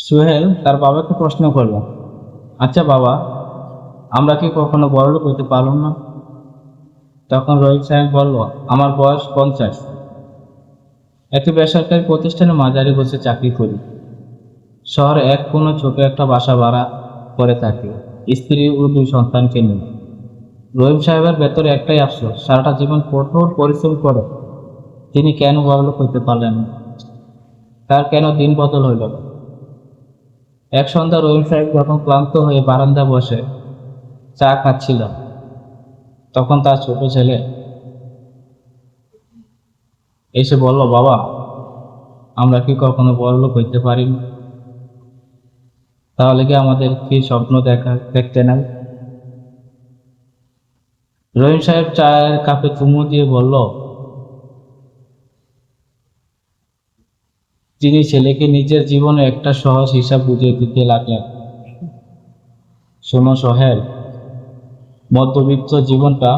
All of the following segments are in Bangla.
সোহেল তার বাবাকে প্রশ্ন করল, আচ্ছা বাবা, আমরা কি কখনো বড়লোক হতে পারলাম না? তখন রহিম সাহেব বলল, আমার বয়স 50, একটি বেসরকারি প্রতিষ্ঠানে মাঝারি বসে চাকরি করি। শহরে এক কোনো ছোট একটা বাসা ভাড়া করে থাকি, স্ত্রী ও 2 সন্তানকে নিয়ে। রহিম সাহেবের ভেতরে একটাই আফসোস, সারাটা জীবন কঠোর পরিশ্রম করে তিনি কেন বড়লোক হতে পারলেন না? তার কেন দিন বদল হইল না? এক সন্ধ্যা রহিম সাহেব যখন ক্লান্ত হয়ে বারান্দায় বসে চা খাচ্ছিল, তখন তার ছোট ছেলে এসে বলল, বাবা, আমরা কি কখনো বড়লোক হইতে পারি না? তাহলে কি আমাদের কি স্বপ্ন দেখতে নাই? রহিম সাহেব চায়ের কাপে চুমু দিয়ে বলল, তিনি ছেলেকে নিজের জীবনে একটা সহজ হিসাব বুঝিয়ে দিতে লাগলেন। শোনো সোহেল, মধ্যবিত্ত জীবনটা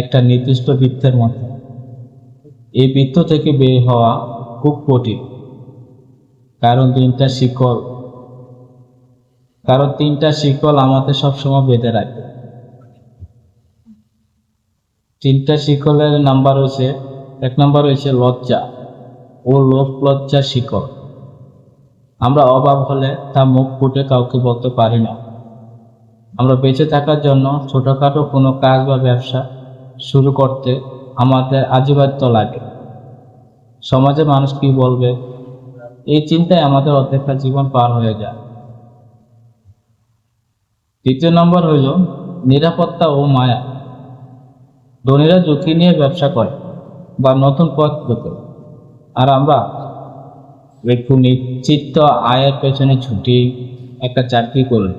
একটা নির্দিষ্ট বৃত্তের মতো। এই বৃত্ত থেকে বের হওয়া খুব কঠিন। কারণ তিনটা শিকল কারণ তিনটা শিকল আমাদের সবসময় বেঁধে রাখে। তিনটা শিকলের নাম্বার হয়েছে, 1 নম্বর হয়েছে লজ্জা ও লোভ লজ্জা শিকল। আমরা অভাব হলে তা মুখ ফুটে কাউকে বলতে পারি না। আমরা বেঁচে থাকার জন্য ছোটখাটো কোনো কাজ বা ব্যবসা শুরু করতে আমাদের আজীবাদ্য লাগে। সমাজে মানুষ কি বলবে, এই চিন্তায় আমাদের অর্ধেকটা জীবন পার হয়ে যায়। 3য় নম্বর হইল নিরাপত্তা ও মায়া। ধনীরা ঝুঁকি নিয়ে ব্যবসা করে বা নতুন পথ খোঁজে, আর আমরা একটু নিশ্চিত আয়ের পেছনে ছুটি একটা চাকরি করি।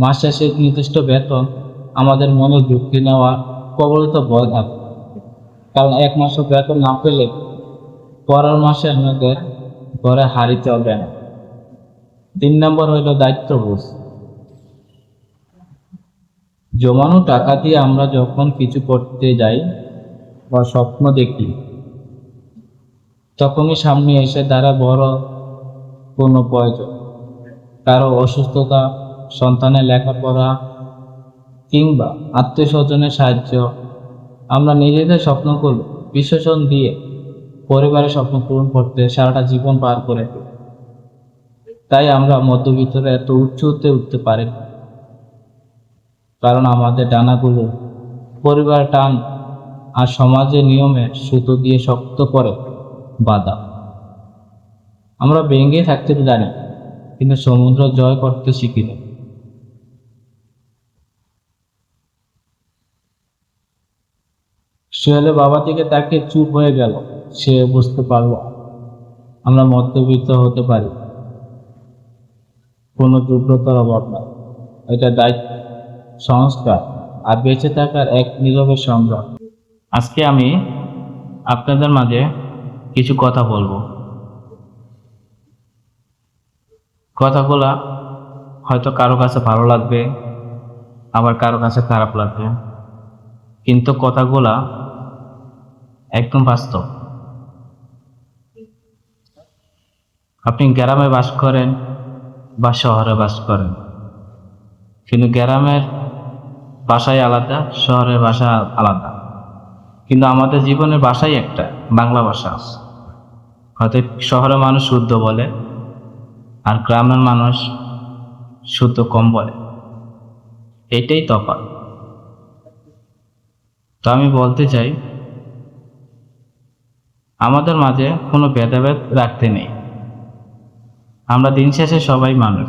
মাস শেষে নির্দিষ্ট বেতন আমাদের মনে ঝুঁকি নেওয়ার প্রবলত ভয় থাকে। কারণ 1 মাসও বেতন না পেলে পরের মাসে আমাদের ঘরে হাঁড়ি চলবে না। 3 নম্বর হইল দায়িত্ববোধ। জমানো টাকা দিয়ে আমরা যখন কিছু করতে যাই বা স্বপ্ন দেখি, তখনই সামনে এসে দাঁড়ায় বড় কোনো প্রয়োজন, কারো অসুস্থতা, সন্তানের লেখাপড়া কিংবা আত্মীয় স্বজনের সাহায্য। আমরা নিজেদের স্বপ্নগুলো বিসর্জন দিয়ে পরিবারের স্বপ্ন পূরণ করতে সারাটা জীবন পার করে দিই। তাই আমরা মধ্যবিত্তরা এত উঁচুতে উঠতে পারি না, কারণ আমাদের ডানাগুলো পরিবার টান আর সমাজের নিয়মের সুতো দিয়ে শক্ত করে বাঁধা। আমরা ভেঙে থাকতে জানি, কিন্তু সমুদ্র জয় করতে শিখি না। সোহেলের বাবা থেকে তাকে চুপ হয়ে গেল। সে বুঝতে পারল আমরা মধ্যবিত্ত হতে পারি, কোনো যোগ্যতার অভাব না। এটা দায়িত্ব, সংস্কার আর বেঁচে থাকার এক নীরবে সংগ্রাম। আজকে আমি আপনাদের মাঝে কিছু কথা বলবো। কথাগুলা হয়তো কারো কাছে ভালো লাগবে, আবার কারো কাছে খারাপ লাগবে, কিন্তু কথাগুলা একদম বাস্তব। আপনি গ্রামে বাস করেন বা শহরে বাস করেন, কিন্তু গ্রামের ভাষাই আলাদা, শহরের ভাষা আলাদা, কিন্তু আমাদের জীবনের ভাষাই একটা, বাংলা ভাষা। হয়তো শহরের মানুষ শুদ্ধ বলে আর গ্রামের মানুষ শুদ্ধ কম বলে, এটাই তফাৎ। তো আমি বলতে চাই, আমাদের মাঝে কোনো ভেদাভেদ রাখতে নেই। আমরা দিন শেষে সবাই মানুষ।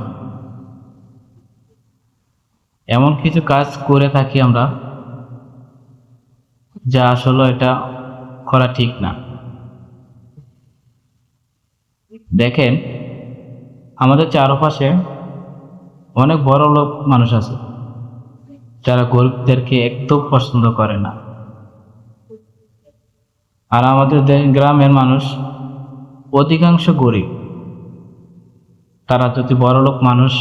এমন কিছু কাজ করে থাকি আমরা যা আসলে এটা করা ঠিক না। দেখেন, আমাদের চারপাশে অনেক বড় লোক মানুষ আছে যারা গরিবদেরকে একদম পছন্দ করে না। আর আমাদের গ্রামের মানুষ অধিকাংশ গরিব। তারা যদি বড়লোক মানুষ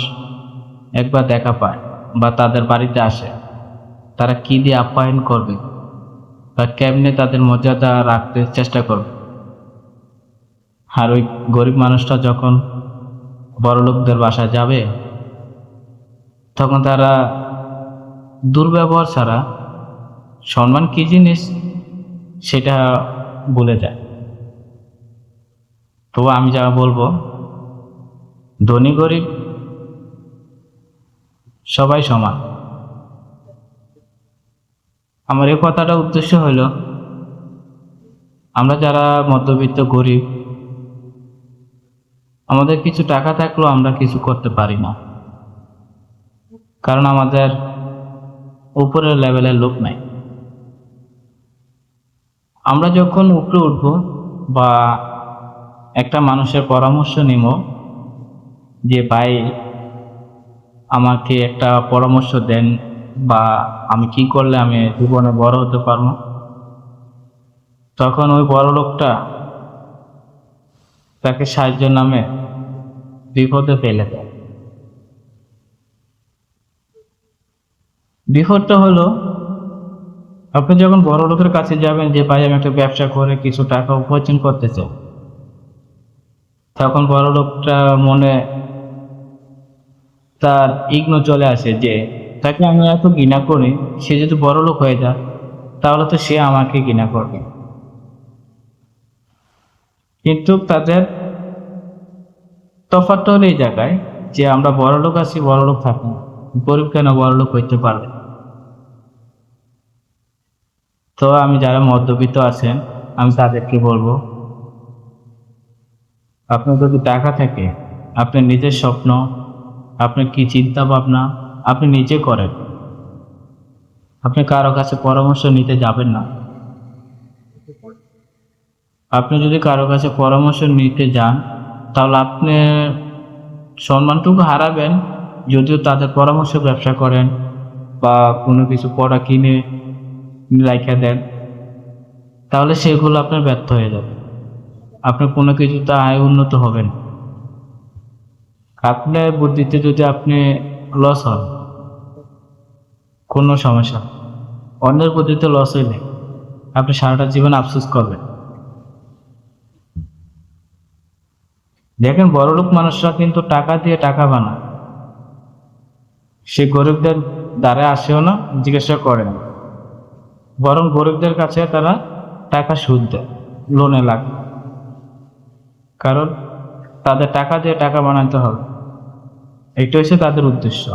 একবার দেখা পায় বা তাদের বাড়িতে আসে, তারা কি দিয়ে আপ্যায়ন করবে বা কেমনে তাদের মর্যাদা রাখতে চেষ্টা করবে। আর ওই গরিব মানুষটা যখন বড়লোকদের বাসায় যাবে, তখন তারা দুর্ব্যবহার ছাড়া সম্মান কি জিনিস সেটা ভুলে যায়। তবু আমি যা বলবো, ধনী গরিব সবাই সমান। আমার এই কথাটা উদ্দেশ্য হলো, আমরা যারা মধ্যবিত্ত গরিব, আমাদের কিছু টাকা থাকলেও আমরা কিছু করতে পারি না, কারণ আমাদের উপরের লেভেলের লোক নাই। আমরা যখন উপরে উঠব বা একটা মানুষের পরামর্শ নিব যে ভাই আমাকে একটা পরামর্শ দেন, বা আমি কি করলে আমি জীবনে বড় হতে পারবো, তখন ওই বড় লোকটা তাকে সাহায্যের নামে বিপদে ফেলে দেয়। বিপদটা হলো, আপনি যখন বড় লোকের কাছে যাবেন যে ভাই আমি একটা ব্যবসা করে কিছু টাকা উপার্জন করতে চাই, তখন বড় লোকটা মনে তার ইগ্নো চলে আসে যে তাকে আমি এত ঘৃণা করি, সে যদি বড় লোক হয়ে যায় তাহলে তো সে আমাকে ঘৃণা করবে। কিন্তু তাদের তফাৎটা হলো এই জায়গায় যে আমরা বড় লোক আছি, বড় লোক থাকি না, গরিব কেন বড় লোক হইতে পারবে। তো আমি যারা মধ্যবিত্ত আছেন আমি তাদেরকে বলবো, আপনার যদি টাকা থাকে, আপনার নিজের স্বপ্ন, আপনার কি চিন্তা ভাবনা আপনি নিজে করেন, আপনি কারো কাছে পরামর্শ নিতে যাবেন না। আপনি যদি কারো কাছে পরামর্শ নিতে যান তাহলে আপনি সম্মানটুকু হারাবেন। যদিও তাদের পরামর্শ ব্যবসা করেন বা কোনো কিছু পড়া কিনে রাইখা দেন, তাহলে সেগুলো আপনার ব্যর্থ হয়ে যাবে, আপনার কোনো কিছুতে আয় উন্নত হবেন। আপনার বুদ্ধিতে যদি আপনি লস হন কোনো সমস্যা, অন্যের বুদ্ধিতে লস হইলে আপনি সারাটা জীবন আফসোস করবেন। দেখেন বড়লোক মানুষরা কিন্তু টাকা দিয়ে টাকা বানায়, সে গরিবদের দ্বারে আসেও না, জিজ্ঞাসা করে না, বরং গরিবদের কাছে তারা টাকা সুদ দেয়, লোনে লাগে, কারণ তাদের টাকা দিয়ে টাকা বানাতে হবে, এটা হচ্ছে তাদের উদ্দেশ্য।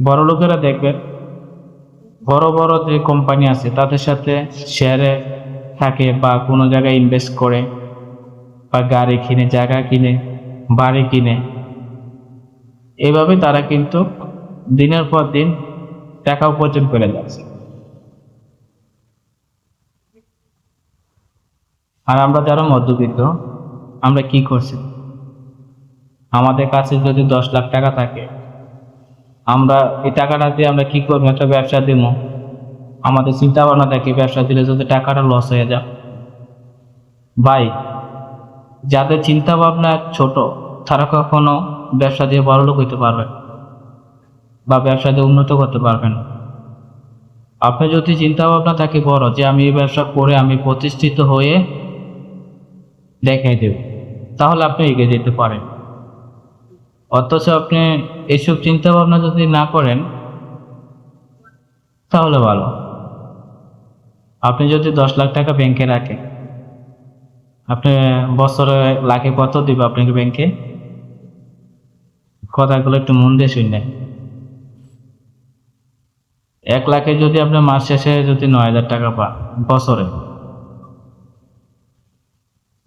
বড় লোকেরা দেখবেন বড় বড় যে কোম্পানি আছে তাদের সাথে শেয়ারে থাকে বা কোনো জায়গায় ইনভেস্ট করে বা গাড়ি কিনে, জায়গা কিনে, বাড়ি কিনে, এভাবে তারা কিন্তু দিনের পর দিন টাকা উপার্জন করে যাচ্ছে। আর আমরা যারা মধ্যবিত্ত, আমরা কি করছি, আমাদের কাছে যদি 10 লাখ টাকা থাকে, আমরা এই টাকাটা দিয়ে আমরা কি করবো, একটা ব্যবসা দিব। আমাদের চিন্তা ভাবনা থাকে ব্যবসা দিলে যদি টাকাটা লস হয়ে যায়। ভাই, যাদের চিন্তা ভাবনা ছোট তারা কখনো ব্যবসা দিয়ে বড়লোক হইতে পারবে বা ব্যবসা দিয়ে উন্নত করতে পারবেন। আপনি যদি চিন্তা ভাবনা থাকে বড়, যে আমি এই ব্যবসা করে আমি প্রতিষ্ঠিত হয়ে দেখাই দেব, তাহলে আপনি এগিয়ে যেতে পারেন। অথচ আপনি এইসব চিন্তা ভাবনা যদি না করেন তাহলে ভালো। আপনি যদি 10 লাখ টাকা ব্যাংকে রাখেন, আপনি বছরে লাখে কত দিবে আপনাকে ব্যাংকে? কথাগুলো একটু মন দিয়ে শুনলেন। 1 লাখে যদি আপনি মাস শেষে যদি 9,000 টাকা পান, বছরে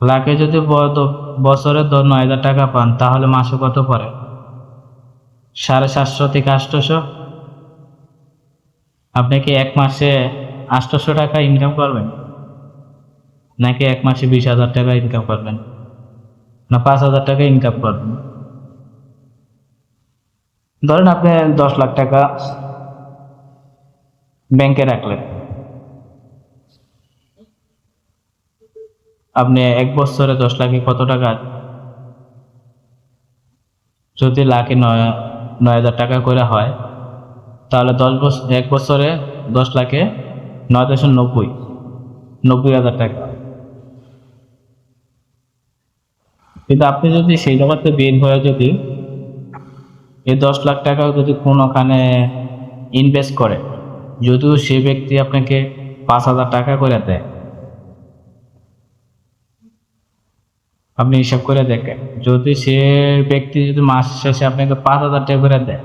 লাখে যদি বছরে 9,000 টাকা পান, তাহলে মাসে কত পড়ে? 750 থেকে 800। আপনি কি এক মাসে 800 টাকা ইনকাম করবেন, নাকি এক মাসে 20,000 টাকা ইনকাম করবেন, না 5,000 টাকা ইনকাম করবেন? ধরেন আপনি 10 লাখ টাকা ব্যাংকে রাখলেন, আপনি এক বছরে 10 লাখে কত টাকা? যদি লাখে 9,000 টাকা করে হয়, তাহলে 1 বছরে 10 লাখে 9,90,000 টাকা। কিন্তু আপনি যদি সেই জায়গাতে বের হয়ে যদি এই 10 লাখ টাকা যদি কোনোখানে ইনভেস্ট করে, যদিও সে ব্যক্তি আপনাকে 5,000 টাকা করে দেয়, আপনি হিসাব করে দেখেন, যদি সে ব্যক্তি যদি মাস শেষে আপনাকে 5,000 টাকা করে দেয়,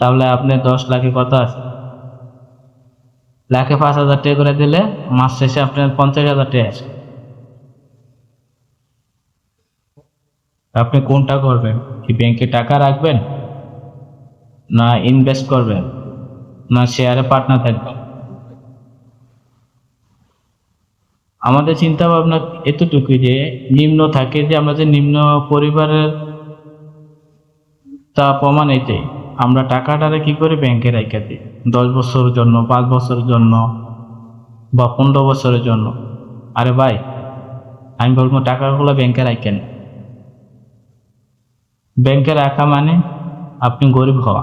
তাহলে আপনি 10 লাখে কত আছে? লাখে 5,000 টাকা করে দিলে মাস শেষে আপনার 50,000 টাকা আছে। আপনি কোনটা করবেন? কি ব্যাংকে টাকা রাখবেন, না ইনভেস্ট করবেন, না শেয়ারে পার্টনার থাকবেন? আমাদের চিন্তা ভাবনা এতটুকু যে নিম্ন থাকে, যে আমরা যে নিম্ন পরিবারের তা প্রমাণ এটাই, আমরা টাকাটারে কি করে ব্যাংকে রেখে দিই 10 বছরের জন্য, 5 বছরের জন্য, বা 15 বছরের জন্য। আরে ভাই, আমি বলবো টাকাগুলো ব্যাংকে রাখেন। ব্যাংকে রাখা মানে আপনি গরিব হওয়া,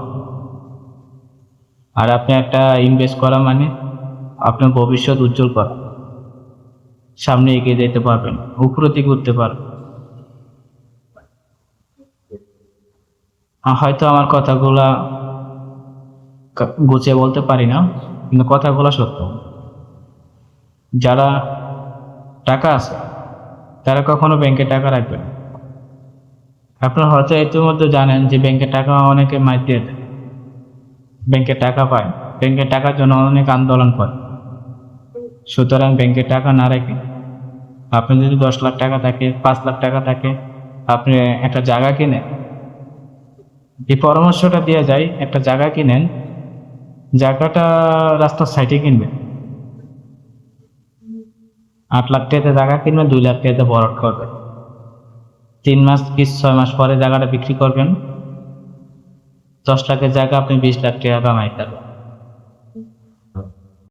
আর আপনি একটা ইনভেস্ট করা মানে আপনার ভবিষ্যৎ উজ্জ্বল করা, সামনে এগিয়ে যেতে পারবেন, উপরের দিকে উঠতে পারবেন। হয়তো আমার কথাগুলা গুছিয়ে বলতে পারি না, কিন্তু কথাগুলো সত্য। যারা টাকা আছে তারা কখনো ব্যাংকে টাকা রাখবে না। আপনারা হয়তো ইতিমধ্যে জানেন যে ব্যাংকে টাকা অনেকে মাইর দিয়ে দেয়, ব্যাংকে টাকা পায়, ব্যাংকে টাকার জন্য অনেক আন্দোলন করে। সুতরাং ব্যাংকে টাকা না রেখে আপনি যদি 10 লাখ টাকা থাকে, 5 লাখ টাকা থাকে, আপনি একটা জায়গা কিনেন। এই পরামর্শটা দেওয়া যায়, একটা জায়গা কিনেন, জায়গাটা রাস্তার সাইডে কিনবেন। 8 লাখ টাকাতে জায়গা কিনবেন, 2 লাখ টাকাতে বরট করবেন। 3 মাস কি 6 মাস পরে জায়গাটা বিক্রি করবেন, 10 লাখের জায়গা আপনি 20 লাখ টাকা কামাই পারবেন।